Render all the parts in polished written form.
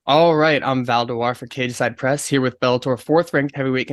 All right, I'm Val Dewar for Cage Side Press here with Bellator fourth-ranked heavyweight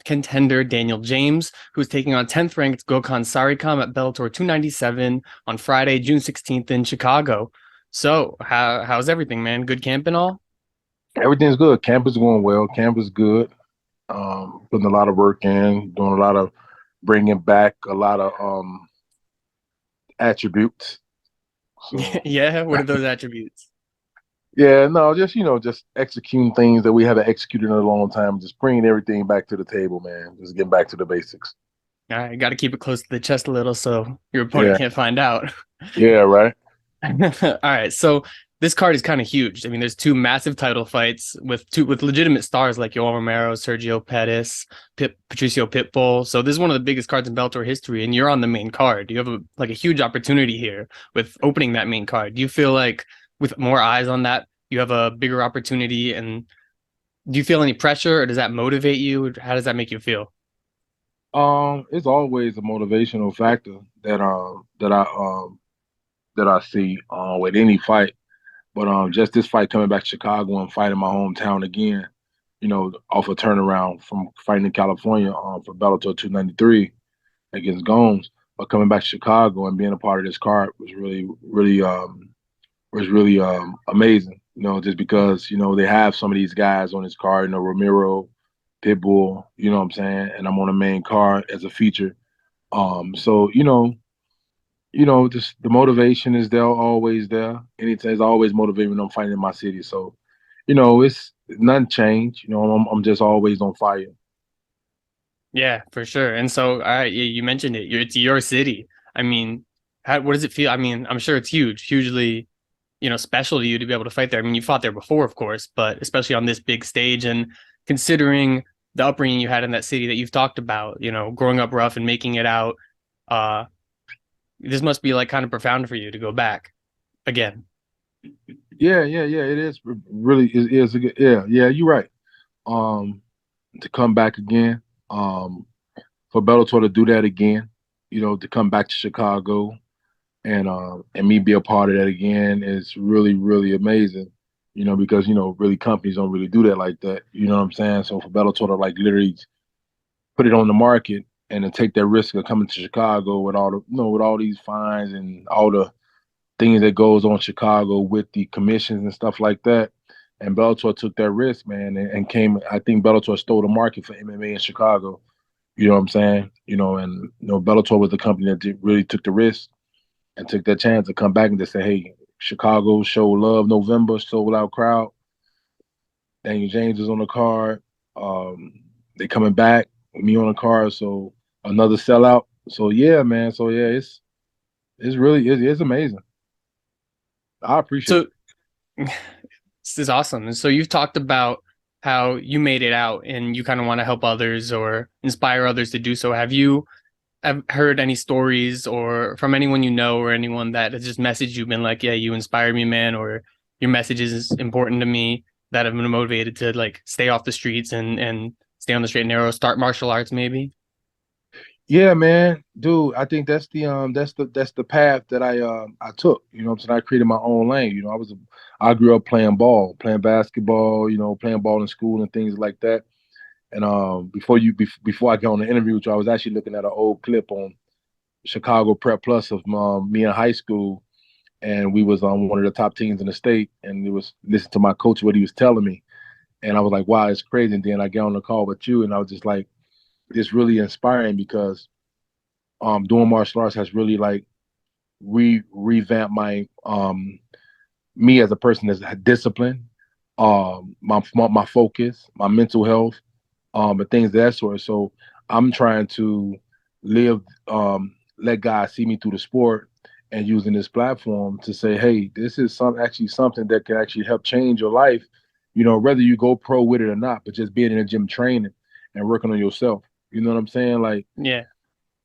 contender Daniel James, who's taking on 10th-ranked Gokhan Sarikam at Bellator 297 on Friday, June 16th in Chicago. So, how's everything, man? Good camp and all? Everything's good. Camp is going well. Camp is good. Putting a lot of work in, doing a lot of bringing back a lot of attributes. So Yeah, what are those attributes? yeah, no, just just executing things that we haven't executed in a long time. Just bringing everything back to the table, man. Just getting back to the basics. All right, got to keep it close to the chest a little so your opponent Yeah, can't find out. yeah, right. All right, so this card is kind of huge. I mean, there's two massive title fights with legitimate stars like Yoel Romero, Sergio Pettis, Patricio Pitbull. So this is one of the biggest cards in Bellator history, and you're on the main card. You have a huge opportunity here with opening that main card. Do you feel like with more eyes on that, you have a bigger opportunity? And do you feel any pressure, or does that motivate you? How does that make you feel? It's always a motivational factor that I see with any fight. But just this fight coming back to Chicago and fighting my hometown again, off a turnaround from fighting in California for Bellator 293 against Gomes, but coming back to Chicago and being a part of this card was really amazing. Just because they have some of these guys on this card, Ramiro, Pitbull, you know what I'm saying, and I'm on the main card as a feature. So just the motivation is there, always there. Anything is always motivating when I'm fighting in my city. So, it's nothing changed. I'm just always on fire. Yeah, for sure. And so, all right, you mentioned it. It's your city. I mean, what does it feel? I mean, I'm sure it's hugely, special to you to be able to fight there. I mean, you fought there before, of course, but especially on this big stage and considering the upbringing you had in that city that you've talked about, growing up rough and making it out, uh, this must be like kind of profound for you to go back again. Yeah, yeah, yeah. It is really it is a good. Yeah, yeah. You're right. Um, to come back again. For Bellator to do that again. To come back to Chicago and me be a part of that again is really really amazing. Because really companies don't really do that like that. You know what I'm saying? So for Bellator to like literally put it on the market and to take that risk of coming to Chicago with all the with all these fines and all the things that goes on in Chicago with the commissions and stuff like that. And Bellator took that risk, man, and came. I think Bellator stole the market for MMA in Chicago. You know what I'm saying? And Bellator was the company that really took the risk and took that chance to come back and just say, "Hey, Chicago show love November, sold out crowd. Daniel James is on the card. They coming back, me on the card, so another sellout. So yeah, man. So yeah, it's really it's amazing. I appreciate So it. this is awesome. And so you've talked about how you made it out and you kind of want to help others or inspire others to do so. Have you have heard any stories or from anyone you know or anyone that has just messaged you, been like, yeah, you inspired me, man, or your message is important to me, that have been motivated to like stay off the streets and stay on the straight and narrow, start martial arts maybe? Yeah, man, dude. I think that's the path that I took. What I'm saying? I created my own lane. I grew up playing ball, playing basketball. Playing ball in school and things like that. And before I got on the interview with you, I was actually looking at an old clip on Chicago Prep Plus of me in high school, and we was on one of the top teams in the state. And it was listen to my coach what he was telling me, and I was like, wow, it's crazy. And then I get on the call with you, and I was just like, it's really inspiring because doing martial arts has really like revamped my me as a person that's disciplined, my focus, my mental health, and things of that sort. So I'm trying to live, let God see me through the sport and using this platform to say, hey, this is actually something that can actually help change your life. Whether you go pro with it or not, but just being in a gym training and working on yourself. You know what I'm saying? Like Yeah.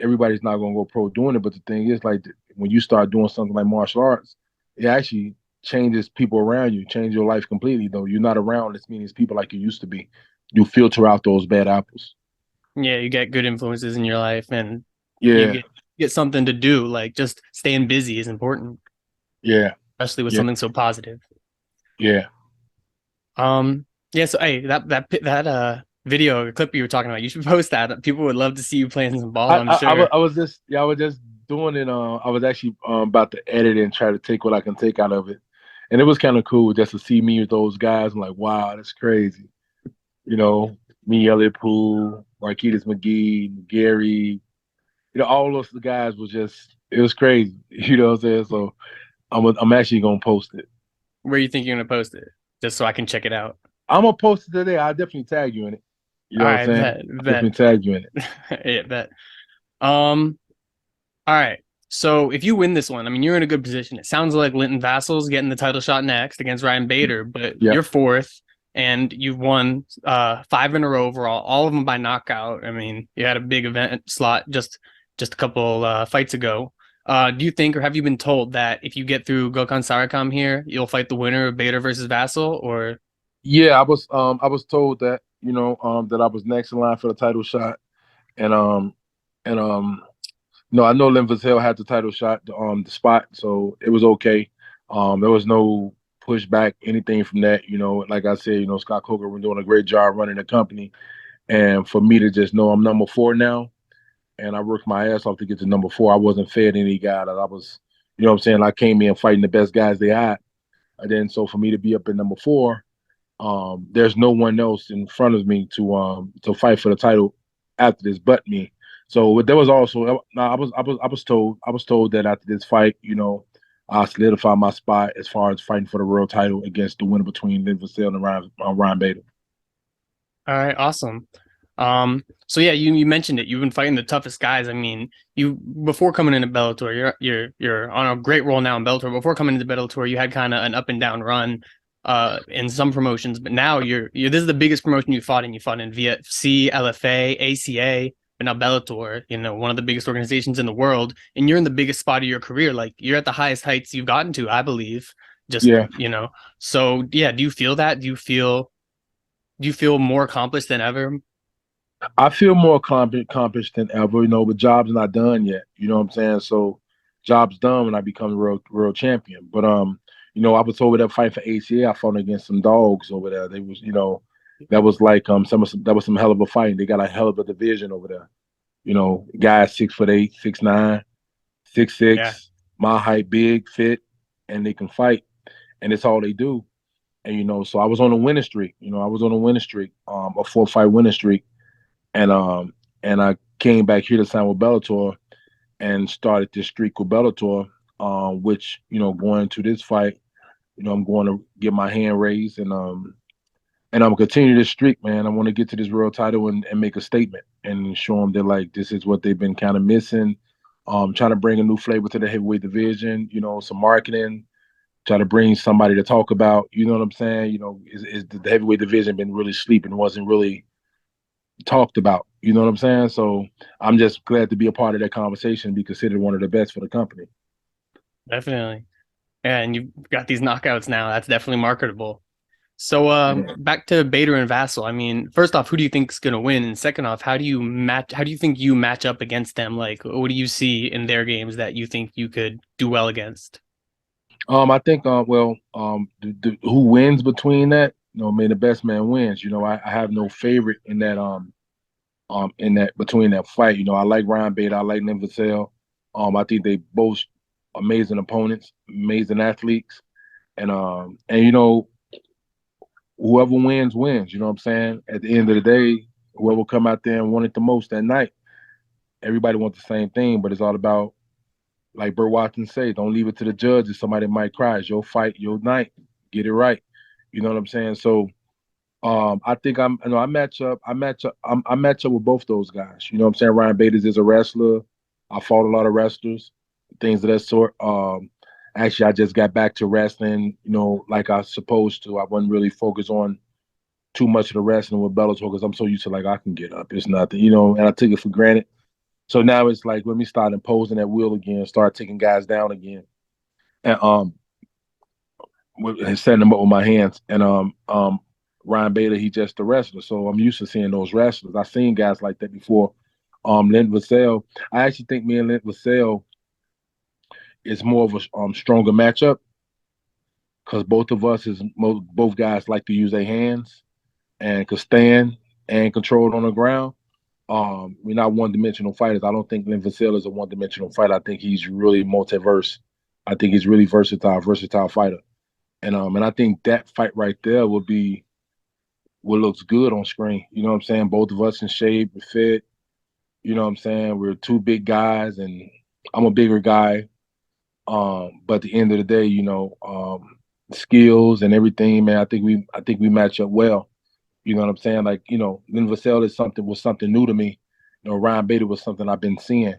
everybody's not gonna go pro doing it, but the thing is, like when you start doing something like martial arts, it actually changes people around you, change your life completely. Though you're not around as many people like you used to be, you filter out those bad apples. Yeah, you get good influences in your life and you Yeah, get something to do. Like just staying busy is important, yeah, especially with yeah, something so positive. yeah. Yeah, so hey, that video clip you were talking about, you should post that. People would love to see you playing some ball, I'm sure. I was just I was just doing it. I was actually about to edit and try to take what I can take out of it, and it was kind of cool just to see me with those guys. I'm like, wow, that's crazy. You know, me, Elliot Poole, Marquise McGee, Gary. All those guys was just it was crazy. You know what I'm saying? So I'm actually gonna post it. Where you think you're gonna post it? Just so I can check it out. I'm gonna post it today. I'll definitely tag you in it. You All know what I'm right, saying? bet, I'll bet. definitely tag you in it. Yeah, bet. Um, all right. So if you win this one, I mean, you're in a good position. It sounds like Linton Vassal's getting the title shot next against Ryan Bader, but Yeah. you're fourth and you've won five in a row overall, all of them by knockout. I mean, you had a big event slot just a couple fights ago. Do you think, or have you been told that if you get through Gokhan Sarakam here, you'll fight the winner of Bader versus Vassal? Or Yeah, I was told that, that I was next in line for the title shot. And and no, I know Linville Hill had the title shot, the spot, so it was okay. There was no pushback, anything from that. Like I said, Scott Coker was doing a great job running the company. And for me to just know I'm number four now, and I worked my ass off to get to number four. I wasn't fed any guy that I was, you know what I'm saying? I came in fighting the best guys they had. And then so for me to be up in number four, there's no one else in front of me to fight for the title after this but me. So there was also no, I was told that after this fight, I solidify my spot as far as fighting for the world title against the winner between Lin Vassell and Ryan Bader. all right, awesome. So yeah, you mentioned it. You've been fighting the toughest guys. I mean, you before coming into Bellator, you're on a great roll now in Bellator. Before coming into Bellator, you had kind of an up and down run in some promotions, but now you're this is the biggest promotion you fought in. You fought in VFC, LFA, ACA, but now Bellator, one of the biggest organizations in the world, and you're in the biggest spot of your career. Like you're at the highest heights you've gotten to, I believe. Just, Yeah, So yeah, do you feel that? Do you feel more accomplished than ever? I feel more accomplished than ever, but job's not done yet. You know what I'm saying? So job's done when I become the world champion. But I was over there fighting for ACA. I fought against some dogs over there. They was, that was like that was some hell of a fight. They got a hell of a division over there. Guys 6'8", 6'9", six Yeah. six, my height, big, fit, and they can fight, and it's all they do. And so I was on a winning streak. I was on a winning streak, a 4-fight winning streak, and I came back here to sign with Bellator and started this streak with Bellator, which going to this fight, I'm going to get my hand raised and I'm gonna continue this streak, man. I want to get to this world title and make a statement and show them that like this is what they've been kind of missing. Trying to bring a new flavor to the heavyweight division, some marketing, try to bring somebody to talk about, you know what I'm saying? Is the heavyweight division been really sleeping, wasn't really talked about. You know what I'm saying? So I'm just glad to be a part of that conversation and be considered one of the best for the company. Definitely. Yeah, and you've got these knockouts now. That's definitely marketable. So Yeah. back to Bader and Vassal. I mean, first off, who do you think's gonna win? And second off, how do you think you match up against them? Like what do you see in their games that you think you could do well against? I think who wins between that? May the best man wins. I have no favorite in that between that fight. I like Ryan Bader, I like Nim Vassell. I think they both amazing opponents, amazing athletes, and whoever wins wins. You know what I'm saying? At the end of the day, whoever come out there and won it the most that night, everybody wants the same thing, but it's all about like Burt Watson say, don't leave it to the judges. Somebody might cry. It's your fight, your night. Get it right. You know what I'm saying? So I think I match up with both those guys. You know what I'm saying? Ryan Bader is a wrestler. I fought a lot of wrestlers, things of that sort. Actually, I just got back to wrestling, like I supposed to. I wasn't really focused on too much of the wrestling with Bellator because I'm so used to like I can get up. It's nothing, and I took it for granted. So now it's like let me start imposing that will again, start taking guys down again, and and setting them up with my hands. And Ryan Bader, he just a wrestler, so I'm used to seeing those wrestlers. I've seen guys like that before. Lynn Vassell, I actually think me and Lynn Vassell is more of a stronger matchup. because both guys like to use their hands and could stand and control it on the ground. We're not one-dimensional fighters. I don't think Lynn Vassell is a one-dimensional fighter. I think he's really multiverse. I think he's really versatile fighter. And I think that fight right there will be what looks good on screen. You know what I'm saying? Both of us in shape, fit. You know what I'm saying? We're two big guys, and I'm a bigger guy. But at the end of the day, skills and everything, man. I think we match up well. You know what I'm saying? Like, Lynn Vassell was something new to me. Ryan Bader was something I've been seeing.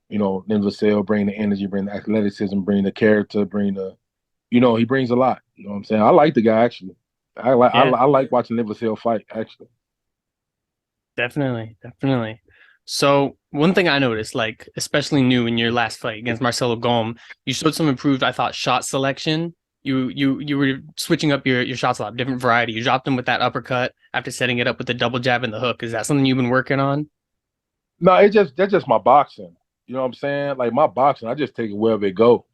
Lynn Vassell bring the energy, bring the athleticism, bring the character, he brings a lot. You know what I'm saying? I like the guy actually. Yeah, I like watching Lynn Vassell fight actually. definitely, definitely. So one thing I noticed, like especially new in your last fight against Marcelo Golm, you showed some improved, I thought, shot selection. You were switching up your shots a lot, different variety. You dropped them with that uppercut after setting it up with the double jab and the hook. Is that something you've been working on? No, that's just my boxing. You know what I'm saying? Like my boxing, I just take it wherever it go.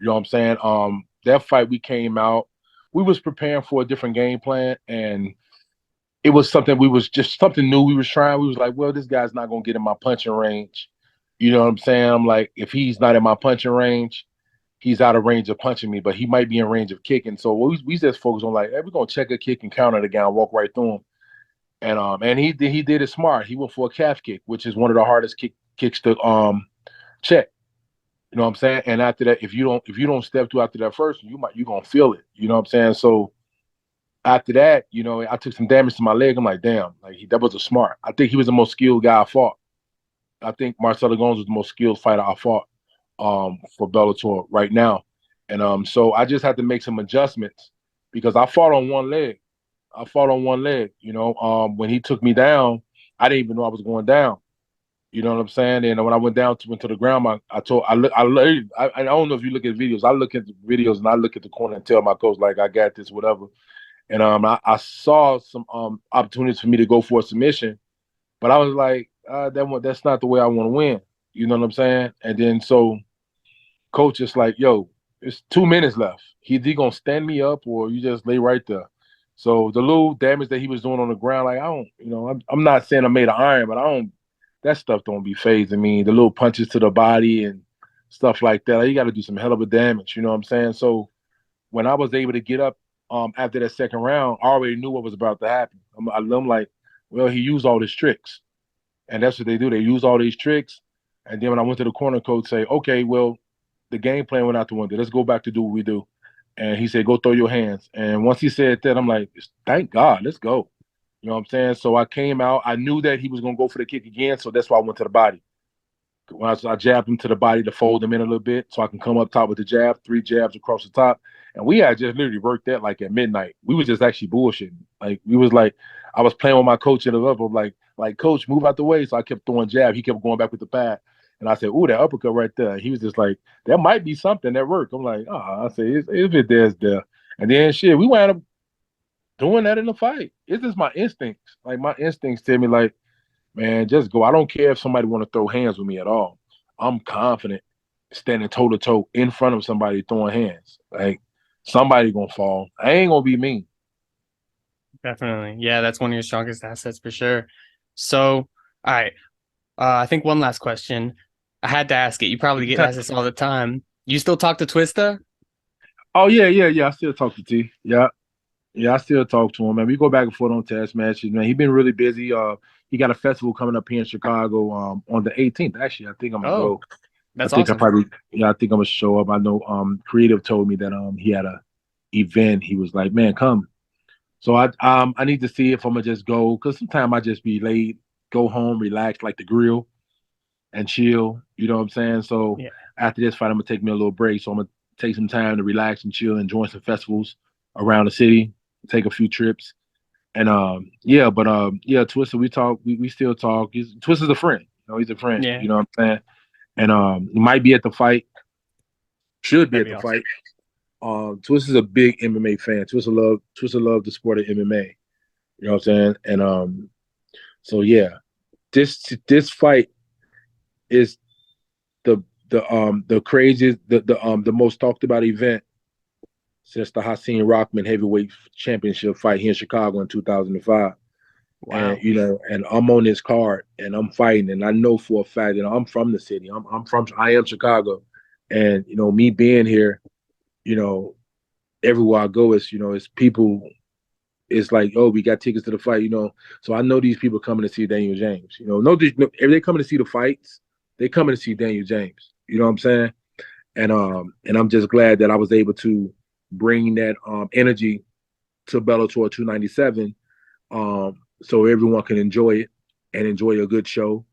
You know what I'm saying? That fight we came out, we was preparing for a different game plan, and it was something new we was trying. We was like, well, this guy's not gonna get in my punching range. You know what I'm saying? I'm like, if he's not in my punching range, he's out of range of punching me, but he might be in range of kicking. So we just focus on like, hey, we're gonna check a kick and counter the guy and walk right through him. And he did it smart. He went for a calf kick, which is one of the hardest kicks to check. You know what I'm saying? And after that, if you don't step through after that first, you're gonna feel it. You know what I'm saying? So after that, I took some damage to my leg. I'm like, damn, like that was a smart. I think he was the most skilled guy I fought. I think Marcelo Gomes was the most skilled fighter I fought for Bellator right now. And so I just had to make some adjustments because I fought on one leg. I fought on one leg. When he took me down, I didn't even know I was going down. You know what I'm saying? And when I went to the ground, I don't know if you look at videos. I look at the videos and I look at the corner and tell my coach like I got this, whatever. And I saw some opportunities for me to go for a submission, but I was like, that's not the way I want to win. You know what I'm saying? And then so coach is like, yo, it's 2 minutes left. He gonna stand me up or you just lay right there. So the little damage that he was doing on the ground, like I don't, I'm not saying I made of iron, but I don't. That stuff don't be phasing me. The little punches to the body and stuff like that. Like, you got to do some hell of a damage. You know what I'm saying? So when I was able to get up after that second round, I already knew what was about to happen. I'm like, well, he used all his tricks, and that's what they do. They use all these tricks, and then when I went to the corner, coach say, okay, well, the game plan went out the window. Let's go back to do what we do. And he said, go throw your hands. And once he said that, I'm like, thank God, let's go. You know what I'm saying? So I came out. I knew that he was going to go for the kick again, so that's why I went to the body. When I jabbed him to the body to fold him in a little bit so I can come up top with the jab, 3 jabs across the top. And we had just literally worked that like at midnight. We was just actually bullshitting. Like we was like, I was playing with my coach in the level, like coach, move out the way. So I kept throwing jab. He kept going back with the pad. And I said, ooh, that uppercut right there. He was just like, that might be something that worked. I'm like, I said, if it there's there. And then shit, we wound up doing that in the fight. It's just my instincts. Like my instincts tell me like, man, just go. I don't care if somebody want to throw hands with me at all. I'm confident standing toe to toe in front of somebody throwing hands. Like somebody gonna fall. I ain't gonna be me. Definitely. Yeah, that's one of your strongest assets for sure. So, all right. I think one last question. I had to ask it. You probably get asked this all the time. You still talk to Twista? Oh yeah. I still talk to T. Yeah, yeah. I still talk to him, man. We go back and forth on test matches, man. He been really busy. He got a festival coming up here in Chicago on the 18th. Actually, I think I'm gonna Oh, go. I that's think I awesome. probably yeah. I think I'm gonna show up. I know Creative told me that he had a event. He was like, man, come. So I need to see if I'm gonna just go because sometimes I just be late, go home, relax, like the grill and chill. You know what I'm saying? So Yeah, after this fight, I'm gonna take me a little break. So I'm gonna take some time to relax and chill and join some festivals around the city, take a few trips. And yeah, but yeah, Twister, we talk, we still talk. Twister's a friend. He's a friend. yeah, You know what I'm saying? And he might be at the fight, should be that'd at be the awesome. fight. Twister's a big MMA fan. Twister love the sport of MMA. You know what I'm saying? And so yeah, this fight is the craziest, the most talked about event since the Hakeem Rockman heavyweight championship fight here in Chicago in 2005. And Wow. and I'm on this card and I'm fighting, and I know for a fact that I'm from the city. I am Chicago, and me being here, you know everywhere I go, it's people. It's like, oh, we got tickets to the fight, So I know these people coming to see Daniel James. If they coming to see the fights, they coming to see Daniel James. You know what I'm saying? And I'm just glad that I was able to bring that energy to Bellator 297, so everyone can enjoy it and enjoy a good show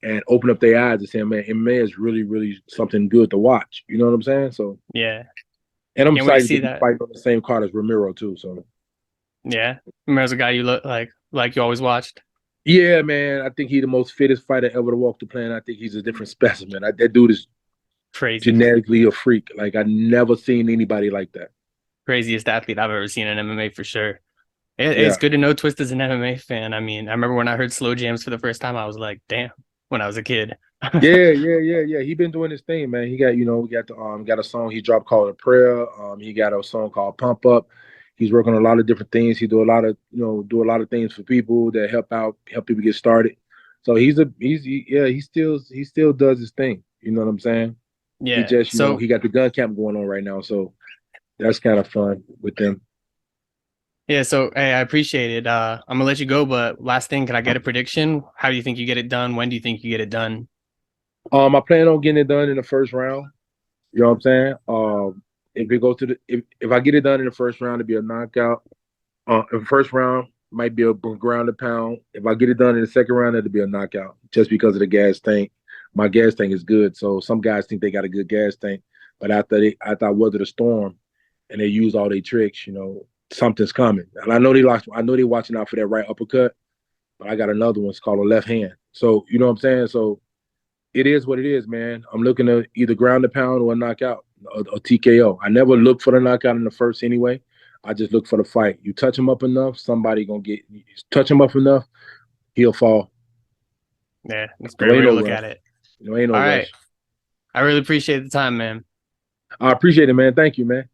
and open up their eyes and say, man, MMA is really, really something good to watch. You know what I'm saying? So, Yeah. and I'm Can't wait to excited to see be that. fighting on the same card as Ramiro too. So, Yeah. Romero's a guy you look like you always watched. yeah, man, I think he's the most fittest fighter ever to walk the planet. I think he's a different specimen. That dude is Crazy. genetically a freak. Like I never seen anybody like that. Craziest athlete I've ever seen in MMA for sure. It's Yeah. good to know Twist is an MMA fan. I mean, I remember when I heard Slow Jams for the first time, I was like, damn, when I was a kid. Yeah. He been doing his thing, man. He got, we got the got a song he dropped called A Prayer. He got a song called Pump Up. He's working on a lot of different things. He do a lot of, do a lot of things for people that help people get started. So he still does his thing. You know what I'm saying? He Yeah. just, So he got the gun camp going on right now. So that's kind of fun with them. yeah, so hey, I appreciate it. I'm gonna let you go, but last thing, can I get a prediction? How do you think you get it done? When do you think you get it done? I plan on getting it done in the first round. You know what I'm saying? If it goes to if I get it done in the first round, it'll be a knockout. In the first round might be a ground and pound. If I get it done in the second round, it'll be a knockout just because of the gas tank. My gas tank is good, so some guys think they got a good gas tank, but after I weather the storm and they use all their tricks, something's coming. And I know they watching out for that right uppercut, but I got another one. It's called a left hand. So you know what I'm saying? So it is what it is, man. I'm looking to either ground and pound or a knockout, or TKO. I never look for the knockout in the first anyway. I just look for the fight. You touch him up enough, somebody gonna get. Touch him up enough, he'll fall. Yeah, that's a No, great ain't way to no look rush. at it. No, ain't no All right. rush. I really appreciate the time, man. I appreciate it, man. Thank you, man.